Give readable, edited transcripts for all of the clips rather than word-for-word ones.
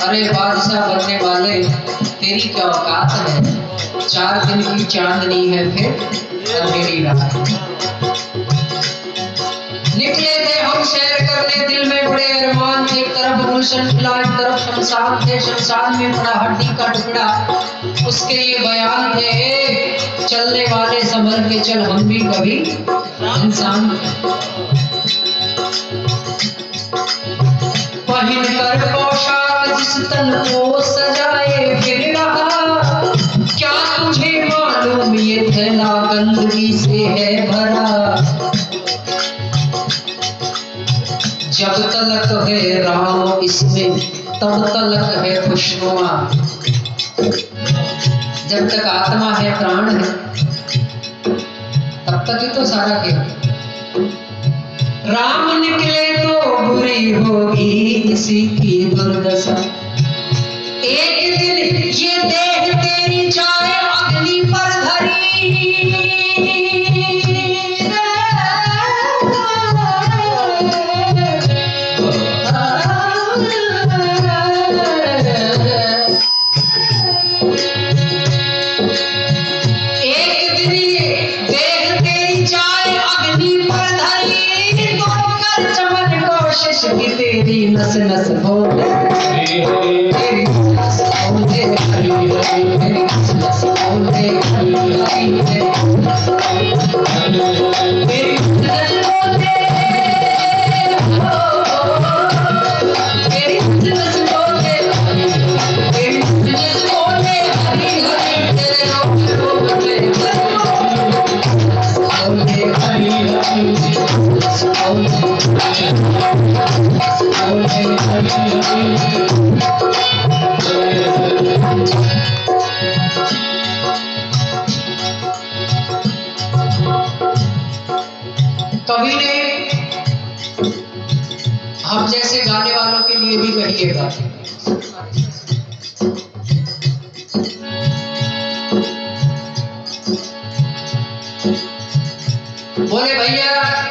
अरे बादशाह बनने वाले, तेरी क्या औकात है? 4 दिन की चांदनी है फिर अंधेरी रात। निकले थे हम सैर करने, दिल में बड़े अरमान थे। एक तरफ गुलशन खुला, एक तरफ शमशान थे। शमशान में पड़ा हड्डी का टुकड़ा, उसके ये बयान थे, चलने वाले संभल के चल, हम भी कभी इंसान। पहन कर पोशाक जिस तन को सजाए फिर रहा, क्या तुझे मालूम ये थैला गंदगी से है भरा। जब तलक है राम इसमें तब तलक है खुशनुमा। जब तक आत्मा है, प्राण है, तब तक ही तो सारा खेल। राम निकले तो बुरी होगी इसी की दुर्दशा। एक दिन ये देह तेरी जाए अग्नि पर धरी। एक दिन ये देह तेरी जाए अग्नि पर धरी, तो कर चमन कोशिश की तेरी नस नस हो। तेरी नस हो दे हरी हरी, तेरी नस हो दे हरी हरी, तेरी नस हो दे कवि ने हम जैसे गाने वालों के लिए भी कहिएगा। बोले भैया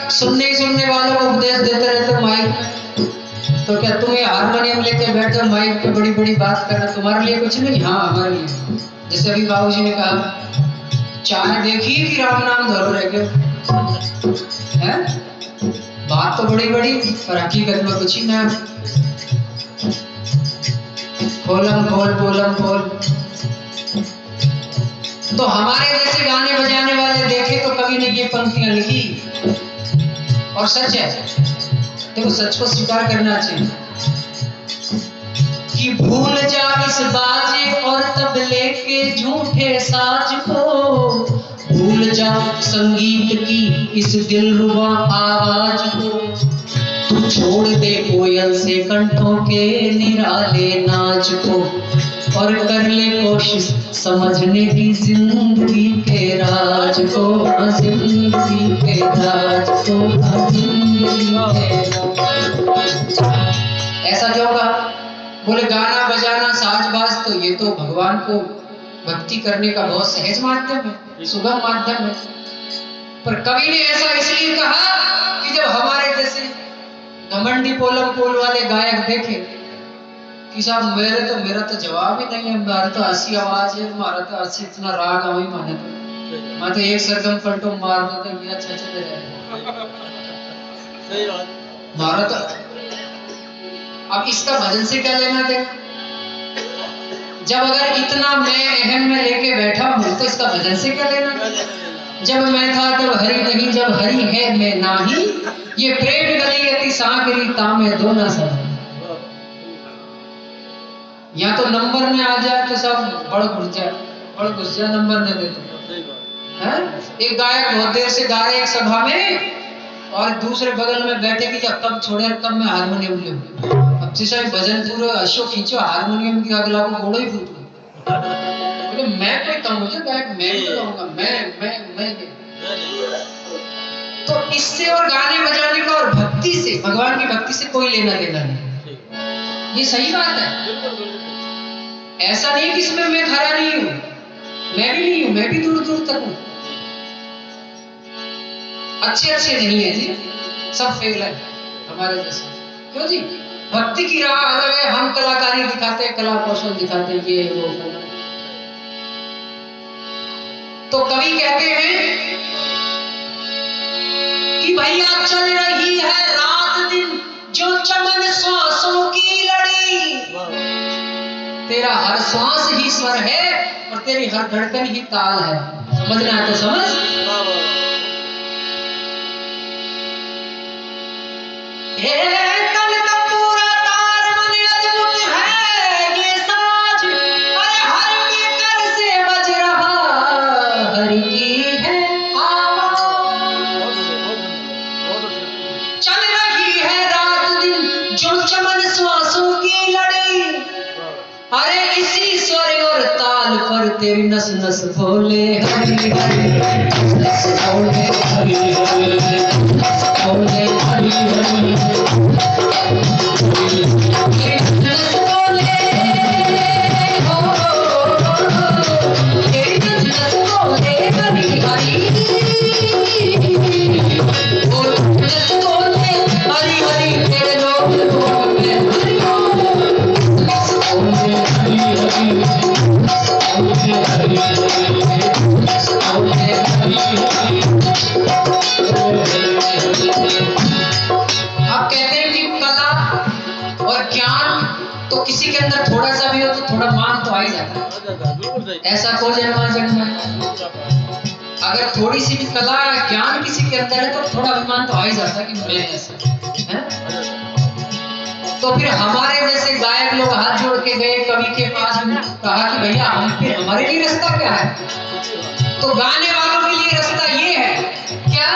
सुनने वालों को उपदेश देते रहते माइक, तो क्या तुम्हें हारमोनियम लेके बैठे माइक पे बड़ी बड़ी बात करना तुम्हारे लिए कुछ नहीं? हाँ हमारे लिए। जैसे अभी बाबूजी ने कहा, चाहे देखिए कि राम नाम धरो रह गए है, बात तो बड़ी बड़ी पर हकीकत में कुछ ही ना। खोलम खोल बोलम खोल। तो हमारे जैसे गाने बजाने वाले देखे तो कवि ने ये पंक्तियां लिखी, और सच है। देखो सच को स्वीकार करना चाहिए कि भूल जा इस बाजे और तबले के झूठे साज को, भूल जा संगीत की इस दिलरुबा आवाज को, तू छोड़ दे कोयल से कंठों के निराले नाच को, और कर ले कोशिश समझने की जिंदगी के राज को, जिंदगी के राज को, जिंदगी के राज। ऐसा जो कहा, बोले गाना बजाना साज बाज तो ये तो भगवान को भक्ति करने का बहुत सहज माध्यम है, सुगम माध्यम है। पर कवि ने ऐसा इसलिए कहा कि जब हमारे जैसे घमंडी पोलम पोल वाले गायक देखे कि साहब मेरा तो जवाब ही नहीं है, मेरा तो ऐसी आवाज है, हमारा तो ऐसी इतना राग हमें माने तो मैं तो एक सरगम पलटो मार दो तो ये अच्छा चले जाएगा। सही बात। हमारा तो अब इसका भजन से क्या लेना देना? जब अगर इतना मैं अहम में लेके बैठा हूं तो इसका भजन से क्या लेना देना? जब मैं था तब हरि नहीं, जब हरि है मैं नाही, ये प्रेम गली अति सागरी तामे दो न सर। या तो नंबर में आ जाए तो सब बड़ घुस जाए नंबर न देते हैं। एक गायक बहुत देर से गा रहे एक सभा में और दूसरे बगल में बैठे कि कब छोड़े कब मैं हारमोनियम ले। अब जैसा भजन पूरे अशो खींचो हारमोनियम की अगला को घोड़ो ही फूट गया। मैं कोई कम मुझे गायक मैं भी गाऊंगा मैं तो इससे और गाने बजाने का और भक्ति से भगवान की भक्ति से कोई लेना देना नहीं। ये सही बात है। ऐसा नहीं कि इसमें मैं खरा नहीं हूं, मैं भी नहीं हूं, मैं भी दूर दूर तक हूं। अच्छे नहीं है जी, सब फेल है हमारे जैसे। क्यों जी? भक्ति की राह अलग है, हम कलाकारी दिखाते हैं, कला कौशल दिखाते हैं, ये वो। तो कवि कहते हैं कि भैया चल रही है रात दिन जो चमन श्वासों की लड़ी, तेरा हर श्वास ही स्वर है और तेरी हर धड़कन ही ताल है। समझना है तो समझ। तन का पूरा तार मन अद्भुत है ये साज, अरे हर बेकर से बज रहा हरि की है आवाज। चल रही है रात दिन जो चमन श्वासों की लड़ी, अरे इसी स्वर और ताल पर तेरी नस नस बोले हरि हरि, नस बोले हरि हरि, बोले हरि हरि, नस बोले हो तेरी नस बोले हरि हरि, बोल नस बोले हरि हरि, तेरे लोग बोले हरि आप कहते हैं कि कला और ज्ञान तो किसी के अंदर थोड़ा सा भी हो तो थोड़ा मान तो आ ही जाता है। ऐसा को जन्मा अगर थोड़ी सी भी कला या ज्ञान किसी के अंदर है तो थोड़ा अभिमान तो आ ही जाता है कि मैं ऐसा है। तो फिर हमारे जैसे गायक लोग हाथ जोड़ के गए कवि के पास, कहा कि भैया हमारे लिए रास्ता क्या है? तो गाने वालों के लिए रास्ता ये है क्या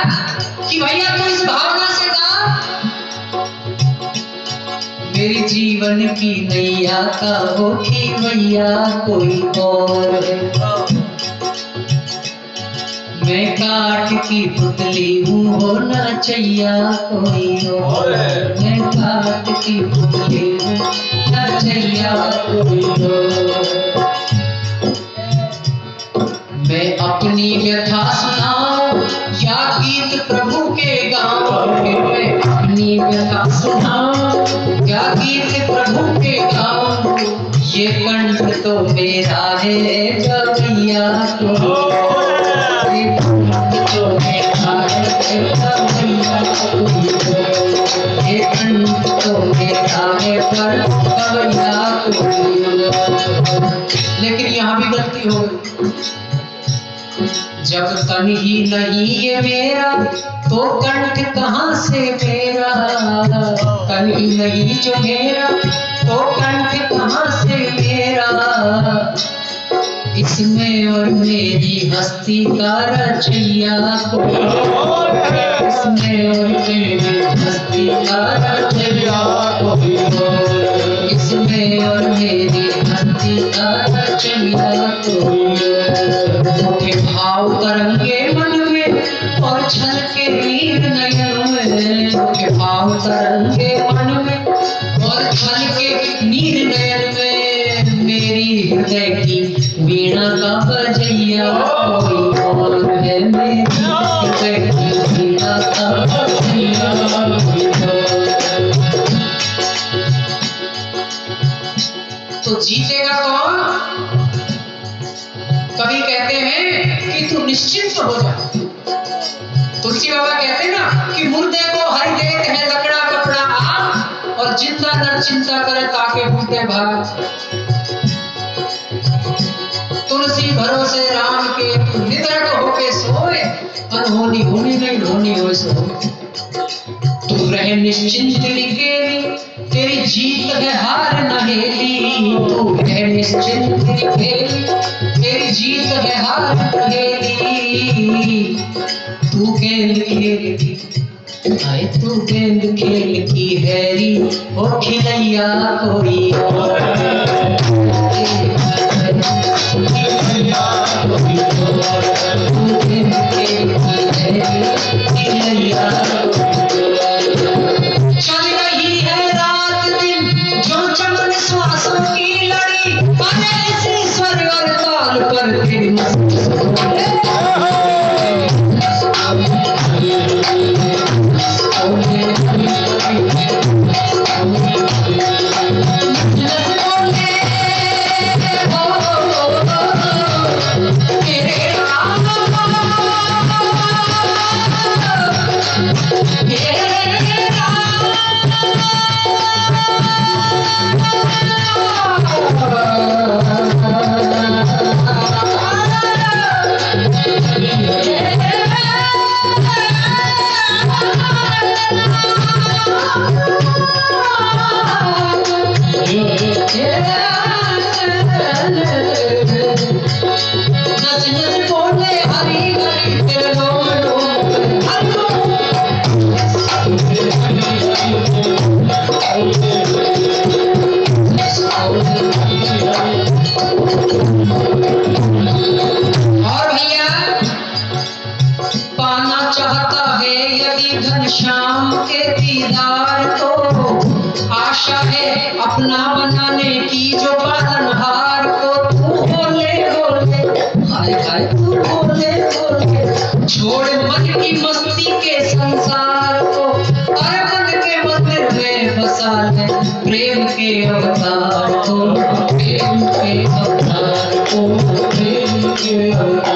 कि भैया तू इस भावना से गा, मेरी जीवन की नैया का हो कि भैया कोई और है, मैं काठ की पुतली हूँ होना चाहिए कोई और, मैं काठ की पुतली हूँ होना चाहिए कोई और। मैं अपनी व्यथा सुनाऊं या गीत प्रभु के गाऊं, मैं अपनी व्यथा सुनाऊं या गीत प्रभु के गाऊं, ये कंठ तो मेरा है कविया तो लेकिन यहाँ भी गलती हो गई। जब तन ही नहीं ये मेरा तो कंठ कहाँ से मेरा, तन ही नहीं जो मेरा तो कंठ कहाँ से मेरा, इसमें और मेरी हस्ती का रचैया कोई, इसमें और मेरी हस्ती का रचैया कोई, इसमें और मेरी हस्ती का रचैया कोई। उठे भाव तरंगे मन में और छलके नीर नयन में, उठे भाव तरंगे मन में और छलके नीर नयन में, मेरी हृदय की वीणा का बजैया कोई और है, मेरी हृदय की वीणा का बजैया कोई और। जीतेगा कौन? कवि कहते हैं कि तू निश्चिंत हो जा। तुलसी बाबा कहते हैं ना कि मुर्दे को हरि देत है लकड़ा कपड़ा आग, और जिंदा नर चिंता करे ताके मुर्दे भाग। तुलसी भरोसे राम के तू निद्रक होके सोए, अनहोनी होनी नहीं होनी हो सो। तू रहे निश्चिंत तेरी तेरी जीत है हार नहेली। तू रहे निश्चिंत तेरी जीत है हार नहेली। तू गेंद खेल की आए, तू गेंद खेल की हैरी हो खिलैया कोई और। चल रही है रात दिन जो चमन श्वासों की लड़ी, अरे इसी स्वर और ताल पर श्याम के दीदार को आशा है अपना बनाने की जो पालनहार को। तू बोले बोले हाय हाय, तू बोले बोले छोड़ मन की मस्ती के संसार को, अरे मन के मंदिर में बसा ले प्रेम के अवतार को, प्रेम के अवतार को, प्रेम के अवतार।